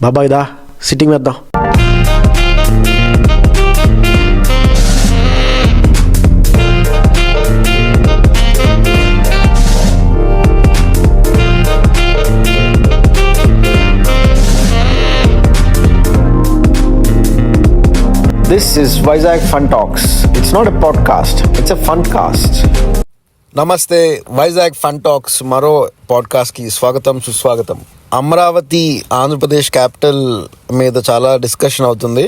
బాబాయ్ దా సిట్టింగ్ వేద్దాం. This is Vizag Fun Talks. It's not a podcast, it's a fun cast. నమస్తే, Vizag fun talks మరో పాడ్కాస్ట్కి స్వాగతం సుస్వాగతం. అమరావతి ఆంధ్రప్రదేశ్ క్యాపిటల్ మీద చాలా డిస్కషన్ అవుతుంది.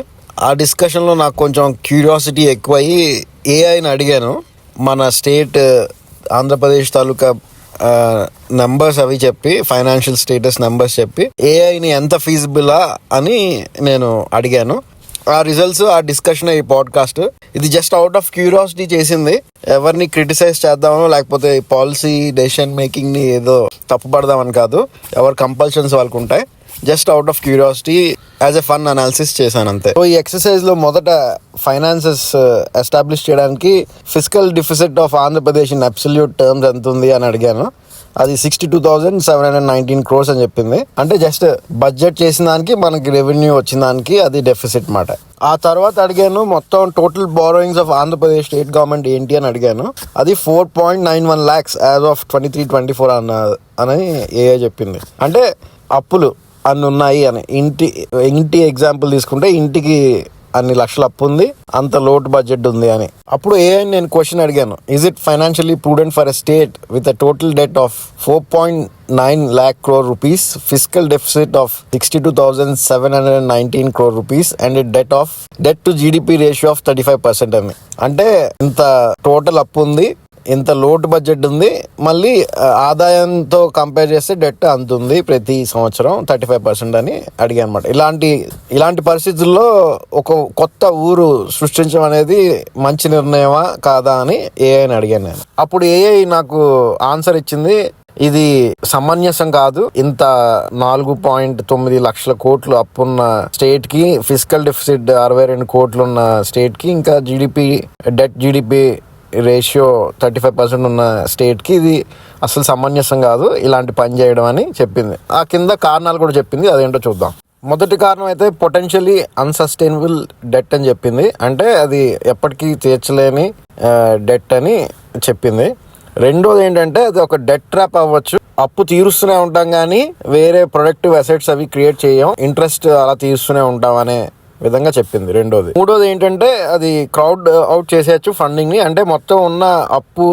ఆ డిస్కషన్లో నాకు కొంచెం క్యూరియాసిటీ ఎక్కువయ్యి ఏఐని అడిగాను. మన స్టేట్ ఆంధ్రప్రదేశ్ తాలూకా నెంబర్స్ అవి చెప్పి, ఫైనాన్షియల్ స్టేటస్ నెంబర్స్ చెప్పి ఏఐని ఎంత ఫీజిబులా అని నేను అడిగాను. ఆ రిజల్ట్స్, ఆ డిస్కషన్, ఈ పాడ్కాస్ట్ ఇది జస్ట్ అవుట్ ఆఫ్ క్యూరియాసిటీ చేసింది. ఎవరిని క్రిటిసైజ్ చేద్దామో లేకపోతే పాలసీ డెసిషన్ మేకింగ్ ని ఏదో తప్పుపడదామని కాదు. ఎవరి కంపల్షన్స్ వాళ్ళకు ఉంటాయి. Just out of curiosity as a fun analysis చేశాను అంతే. సో ఈ ఎక్సర్సైజ్ లో మొదట ఫైనాన్సెస్ ఎస్టాబ్లిష్ చేయడానికి physical deficit of Andhra Pradesh in absolute terms ఎంత ఉంది అని అడిగాను. అది 62,719 crores అని చెప్పింది. అంటే జస్ట్ బడ్జెట్ చేసిన దానికి మనకి రెవెన్యూ వచ్చిన దానికి అది డెఫిసిట్ మాట. ఆ తర్వాత అడిగాను మొత్తం total borrowings of Andhra Pradesh state government ఏంటి అని అడిగాను. అది 4.91 lakhs యాజ్ ఆఫ్ 23-24 అని ఏఐ చెప్పింది. అంటే అప్పులు అన్ని ఉన్నాయి అని. ఇంటి ఎగ్జాంపుల్ తీసుకుంటే ఇంటికి అన్ని లక్షల అప్పు ఉంది, అంత లోటు బడ్జెట్ ఉంది అని. అప్పుడు నేను క్వశ్చన్ అడిగాను, is it financially prudent for a state with a total det of 4.9 lakh crore rupees, fiscal deficit of 62,719 crore rupees and a debt to GDP ratio of 35% అని. అంటే ఇంత టోటల్ అప్పు ఉంది, ఇంత లోటు బడ్జెట్ ఉంది, మళ్ళీ ఆదాయంతో కంపేర్ చేస్తే డెట్ అంత ఉంది ప్రతి సంవత్సరం 35% అని అడిగా అనమాట. ఇలాంటి పరిస్థితుల్లో ఒక కొత్త ఊరు సృష్టించడం అనేది మంచి నిర్ణయమా కాదా అని ఏఐని అడిగాను నేను. అప్పుడు ఏఐ నాకు ఆన్సర్ ఇచ్చింది, ఇది సమంజసం కాదు. ఇంత 4.9 లక్షల కోట్లు అప్పున్న స్టేట్ కి, ఫిజికల్ డెఫిసిట్ 62 కోట్లు ఉన్న స్టేట్ కి, ఇంకా జీడిపి రేషియో 35% ఉన్న స్టేట్ కి ఇది అసలు సమంజసం కాదు ఇలాంటి పని చేయడం అని చెప్పింది. ఆ కింద కారణాలు కూడా చెప్పింది, అదేంటో చూద్దాం. మొదటి కారణం అయితే పొటెన్షియలీ అన్సస్టైనబుల్ డెట్ అని చెప్పింది. అంటే అది ఎప్పటికీ తీర్చలేని డెట్ అని చెప్పింది. రెండోది ఏంటంటే అది ఒక డెట్ ట్రాప్ అవ్వచ్చు. అప్పు తీరుస్తూనే ఉంటాం కానీ వేరే ప్రొడక్టివ్ అసెట్స్ అవి క్రియేట్ చేయం, ఇంట్రెస్ట్ అలా తీరుస్తూనే ఉంటాం అనే విధంగా చెప్పింది రెండోది. మూడోది ఏంటంటే అది క్రౌడ్ అవుట్ చేసేయచ్చు ఫండింగ్ ని. అంటే మొత్తం ఉన్న అప్పు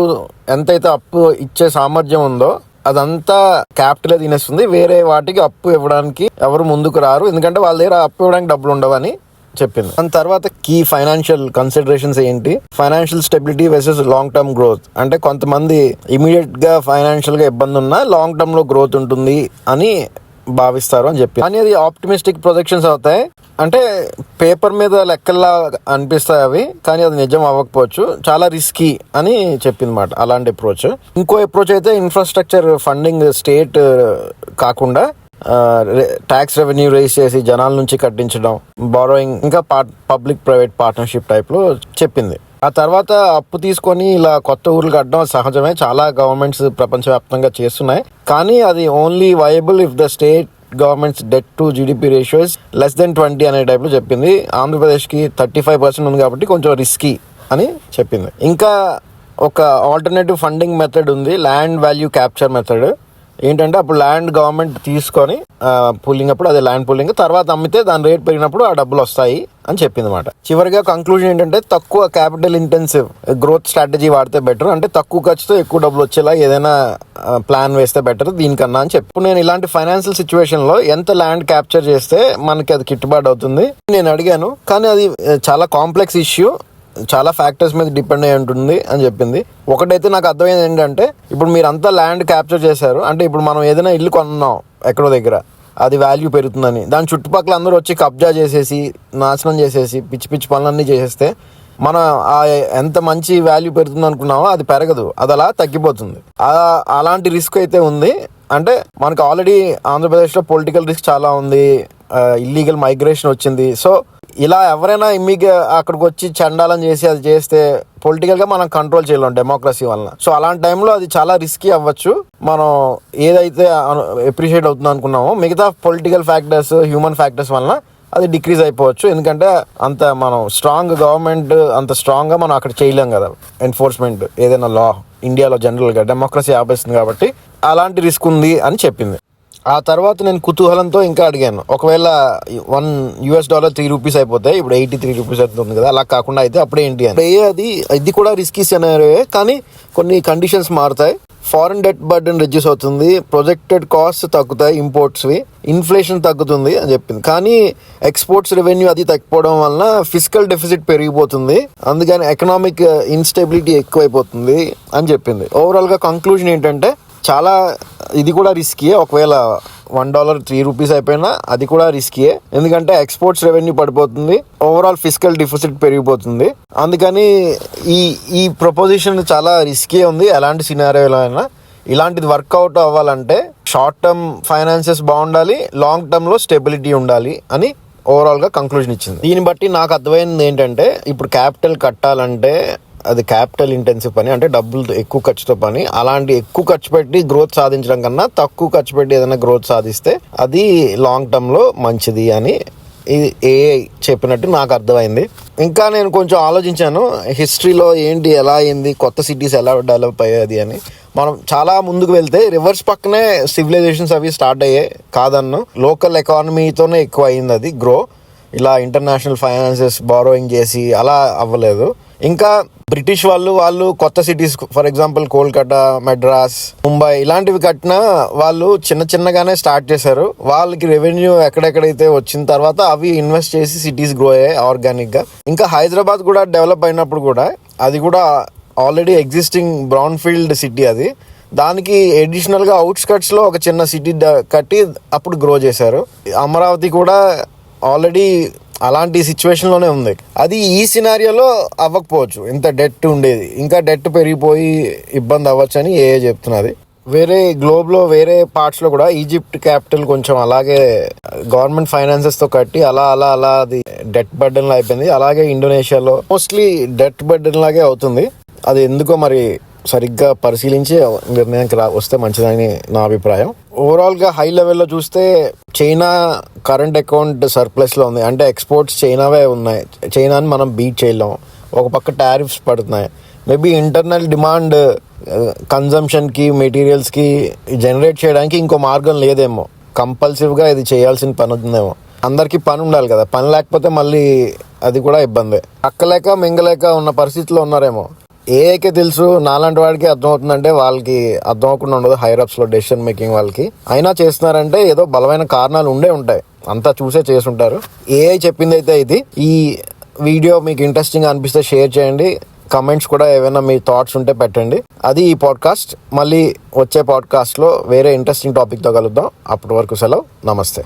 ఎంతైతే అప్పు ఇచ్చే సామర్థ్యం ఉందో అదంతా క్యాపిటల్ తినేస్తుంది. వేరే వాటికి అప్పు ఇవ్వడానికి ఎవరు ముందుకు రారు, ఎందుకంటే వాళ్ళ దగ్గర అప్పు ఇవ్వడానికి డబ్బులు ఉండవని చెప్పింది. దాని తర్వాత కీ ఫైనాన్షియల్ కన్సిడరేషన్స్ ఏంటి, financial stability versus long term growth. అంటే కొంతమంది ఇమీడియట్ గా ఫైనాన్షియల్ గా ఇబ్బంది ఉన్నా లాంగ్ టర్మ్ లో గ్రోత్ ఉంటుంది అని భావిస్తారు అని చెప్పి. కానీ అది ఆప్టిమిస్టిక్ ప్రొజెక్షన్స్ అవుతాయి. అంటే పేపర్ మీద లెక్కల్లా అనిపిస్తాయి అవి, కానీ అది నిజం అవ్వకపోవచ్చు. చాలా రిస్కీ అని చెప్పింది మాట అలాంటి అప్రోచ్. ఇంకో అప్రోచ్ అయితే ఇన్ఫ్రాస్ట్రక్చర్ ఫండింగ్ స్టేట్ కాకుండా ట్యాక్స్ రెవెన్యూ రేస్ చేసి జనాల నుంచి కట్టించడం, బారోయింగ్, ఇంకా పబ్లిక్ ప్రైవేట్ పార్ట్నర్షిప్ టైప్ లో చెప్పింది. ఆ తర్వాత అప్పు తీసుకొని ఇలా కొత్త ఊర్లు కట్టడం సహజమే, చాలా గవర్నమెంట్స్ ప్రపంచవ్యాప్తంగా చేస్తున్నాయి. కానీ అది only viable if the state governments debt to GDP ratios less than 20 అనే టైప్ లో చెప్పింది. ఆంధ్రప్రదేశ్ కి 35% ఉంది కాబట్టి కొంచెం రిస్కీ అని చెప్పింది. ఇంకా ఒక ఆల్టర్నేటివ్ ఫండింగ్ మెథడ్ ఉంది, ల్యాండ్ వాల్యూ క్యాప్చర్ మెథడ్. ఏంటంటే అప్పుడు ల్యాండ్ గవర్నమెంట్ తీసుకొని పూలింగ్ అప్పుడు అదే ల్యాండ్ పూలింగ్ తర్వాత అమ్మితే దాని రేట్ పెరిగినప్పుడు ఆ డబ్బులు వస్తాయి అని చెప్పింది అనమాట. చివరిగా కంక్లూజన్ ఏంటంటే తక్కువ క్యాపిటల్ ఇంటెన్సివ్ గ్రోత్ స్ట్రాటజీ వాడితే బెటర్. అంటే తక్కువ ఖర్చుతో ఎక్కువ డబ్బులు వచ్చేలా ఏదైనా ప్లాన్ వేస్తే బెటర్ దీనికన్నా అని చెప్పి. నేను ఇలాంటి ఫైనాన్షియల్ సిచ్యువేషన్ లో ఎంత ల్యాండ్ క్యాప్చర్ చేస్తే మనకి అది కిట్టుబాటు అవుతుంది నేను అడిగాను. కానీ అది చాలా కాంప్లెక్స్ ఇష్యూ, చాలా ఫ్యాక్టర్స్ మీద డిపెండ్ అయి ఉంటుంది అని చెప్పింది. ఒకటైతే నాకు అర్థమైంది ఏంటంటే, ఇప్పుడు మీరు అంతా ల్యాండ్ క్యాప్చర్ చేశారు అంటే ఇప్పుడు మనం ఏదైనా ఇల్లు కొన్నాం ఎక్కడో దగ్గర, అది వాల్యూ పెరుగుతుందని దాని చుట్టుపక్కల అందరూ వచ్చి కబ్జా చేసేసి నాశనం చేసేసి పిచ్చి పిచ్చి పనులన్నీ చేసేస్తే మనం ఎంత మంచి వాల్యూ పెరుగుతుంది అనుకున్నామో అది పెరగదు, అది అలా తగ్గిపోతుంది. అలాంటి రిస్క్ అయితే ఉంది. అంటే మనకు ఆల్రెడీ ఆంధ్రప్రదేశ్లో పొలిటికల్ రిస్క్ చాలా ఉంది, ఇల్లీగల్ మైగ్రేషన్ వచ్చింది. సో ఇలా ఎవరైనా అక్కడికి వచ్చి చండాలం చేసి అది చేస్తే పొలిటికల్గా మనం కంట్రోల్ చేయలేం డెమోక్రసీ వలన. సో అలాంటి టైంలో అది చాలా రిస్కీ అవ్వచ్చు. మనం ఏదైతే అప్రిషియేట్ అవుతుంది అనుకున్నామో మిగతా పొలిటికల్ ఫ్యాక్టర్స్, హ్యూమన్ ఫ్యాక్టర్స్ వలన అది డిక్రీజ్ అయిపోవచ్చు. ఎందుకంటే అంత మనం స్ట్రాంగ్ గవర్నమెంట్ అంత స్ట్రాంగ్గా మనం అక్కడ చేయలేం కదా ఎన్ఫోర్స్మెంట్. ఏదైనా లా ఇండియాలో జనరల్గా డెమోక్రసీ ఆపేస్తుంది కాబట్టి అలాంటి రిస్క్ ఉంది అని చెప్పింది. ఆ తర్వాత నేను కుతూహలంతో ఇంకా అడిగాను, ఒకవేళ $1 3 అయిపోతాయి, ఇప్పుడు 83 రూపీస్ అవుతుంది కదా, అలా కాకుండా అయితే అప్పుడే ఏంటి అని. ఇది కూడా రిస్కీ సినారియో, కానీ కొన్ని కండిషన్స్ మారుతాయి. ఫారెన్ డెట్ బర్డెన్ రెడ్యూస్ అవుతుంది, ప్రొజెక్టెడ్ కాస్ట్ తగ్గుతాయి, ఇంపోర్ట్స్వి, ఇన్ఫ్లేషన్ తగ్గుతుంది అని చెప్పింది. కానీ ఎక్స్పోర్ట్స్ రెవెన్యూ అది తగ్గిపోవడం వలన ఫిజికల్ డెఫిసిట్ పెరిగిపోతుంది, అందుకని ఎకనామిక్ ఇన్స్టెబిలిటీ ఎక్కువైపోతుంది అని చెప్పింది. ఓవరాల్గా కంక్లూజన్ ఏంటంటే చాలా ఇది కూడా రిస్కీయే. ఒకవేళ $1 3 అయిపోయినా అది కూడా రిస్కీయే, ఎందుకంటే ఎక్స్పోర్ట్స్ రెవెన్యూ పడిపోతుంది, ఓవరాల్ ఫిజికల్ డిఫిసిట్ పెరిగిపోతుంది. అందుకని ఈ ప్రపోజిషన్ చాలా రిస్కీ ఉంది. ఎలాంటి సినారియోలో అయినా ఇలాంటిది వర్కౌట్ అవ్వాలంటే షార్ట్ టర్మ్ ఫైనాన్సెస్ బాగుండాలి, లాంగ్ టర్మ్లో స్టెబిలిటీ ఉండాలి అని ఓవరాల్గా కంక్లూజన్ ఇచ్చింది. దీన్ని బట్టి నాకు అర్థమైంది ఏంటంటే ఇప్పుడు క్యాపిటల్ కట్టాలంటే అది క్యాపిటల్ ఇంటెన్సివ్ పని, అంటే డబ్బులు ఎక్కువ ఖర్చుతో పని. అలాంటి ఎక్కువ ఖర్చు పెట్టి గ్రోత్ సాధించడం కన్నా తక్కువ ఖర్చు పెట్టి ఏదైనా గ్రోత్ సాధిస్తే అది లాంగ్ టర్మ్లో మంచిది అని ఏఐ చెప్పినట్టు నాకు అర్థమైంది. ఇంకా నేను కొంచెం ఆలోచించాను హిస్టరీలో ఏంటి, ఎలా అయింది, కొత్త సిటీస్ ఎలా డెవలప్ అయ్యేది అని. మనం చాలా ముందుకు వెళ్తే రివర్స్ పక్కనే సివిలైజేషన్స్ అవి స్టార్ట్ అయ్యాయి కాదన్ను. లోకల్ ఎకానమీతోనే ఎక్కువ అయింది అది గ్రో. ఇలా ఇంటర్నేషనల్ ఫైనాన్సెస్ బారోయింగ్ చేసి అలా అవ్వలేదు. ఇంకా బ్రిటిష్ వాళ్ళు కొత్త cities, for example Kolkata, Madras, Mumbai ఇలాంటివి కట్టినా వాళ్ళు చిన్నగానే స్టార్ట్ చేశారు. వాళ్ళకి రెవెన్యూ ఎక్కడెక్కడైతే వచ్చిన తర్వాత అవి ఇన్వెస్ట్ చేసి సిటీస్ గ్రో అయ్యాయి ఆర్గానిక్గా. ఇంకా హైదరాబాద్ కూడా డెవలప్ అయినప్పుడు కూడా అది కూడా already existing brown field city, అది దానికి అడిషనల్గా అవుట్స్కట్స్లో ఒక చిన్న సిటీ కట్టి అప్పుడు గ్రో చేశారు. అమరావతి కూడా ఆల్రెడీ అలాంటి సిచ్యువేషన్లోనే ఉంది. అది ఈ సినారియోలో అవ్వకపోవచ్చు, ఇంత డెట్ ఉండేది. ఇంకా డెట్ పెరిగిపోయి ఇబ్బంది అవ్వచ్చు అని చెప్తున్నది. వేరే గ్లోబ్లో వేరే పార్ట్స్లో కూడా ఈజిప్ట్ క్యాపిటల్ కొంచెం అలాగే గవర్నమెంట్ ఫైనాన్సెస్తో కట్టి అలా అది డెట్ బర్డెన్ అయిపోయింది. అలాగే ఇండోనేషియాలో మోస్ట్లీ డెట్ బర్డెన్ లాగే అవుతుంది. అది ఎందుకో మరి సరిగ్గా పరిశీలించి నిర్ణయానికి వస్తే మంచిదని నా అభిప్రాయం. ఓవరాల్గా హై లెవెల్లో చూస్తే చైనా కరెంట్ అకౌంట్ సర్ప్లస్లో ఉంది, అంటే ఎక్స్పోర్ట్స్ చైనావే ఉన్నాయి. చైనాని మనం బీట్ చేయలేం. ఒక పక్క టారిఫ్స్ పడుతున్నాయి. మేబీ ఇంటర్నల్ డిమాండ్ కన్జంప్షన్కి, మెటీరియల్స్కి జనరేట్ చేయడానికి ఇంకో మార్గం లేదేమో. కంపల్సివ్గా ఇది చేయాల్సిన పని ఉందేమో. అందరికీ పని ఉండాలి కదా, పని లేకపోతే మళ్ళీ అది కూడా ఇబ్బందే. అక్కలేక మింగలేక ఉన్న పరిస్థితిలో ఉన్నారేమో. ఏఐకే తెలుసు, నాలాంటి వాడికి అర్థమవుతుందంటే వాళ్ళకి అర్థం అవ్వకుండా ఉండదు హైరప్స్లో డెసిషన్ మేకింగ్ వాళ్ళకి. అయినా చేస్తున్నారంటే ఏదో బలమైన కారణాలు ఉంటాయి, అంతా చూసే చేసుంటారు. ఏఐ చెప్పింది అయితే ఇది. ఈ వీడియో మీకు ఇంట్రెస్టింగ్ అనిపిస్తే షేర్ చేయండి, కమెంట్స్ కూడా ఏమైనా మీ థాట్స్ ఉంటే పెట్టండి. అది ఈ పాడ్కాస్ట్. మళ్ళీ వచ్చే పాడ్కాస్ట్లో వేరే ఇంట్రెస్టింగ్ టాపిక్తో కలుద్దాం. అప్పటి వరకు సెలవు, నమస్తే.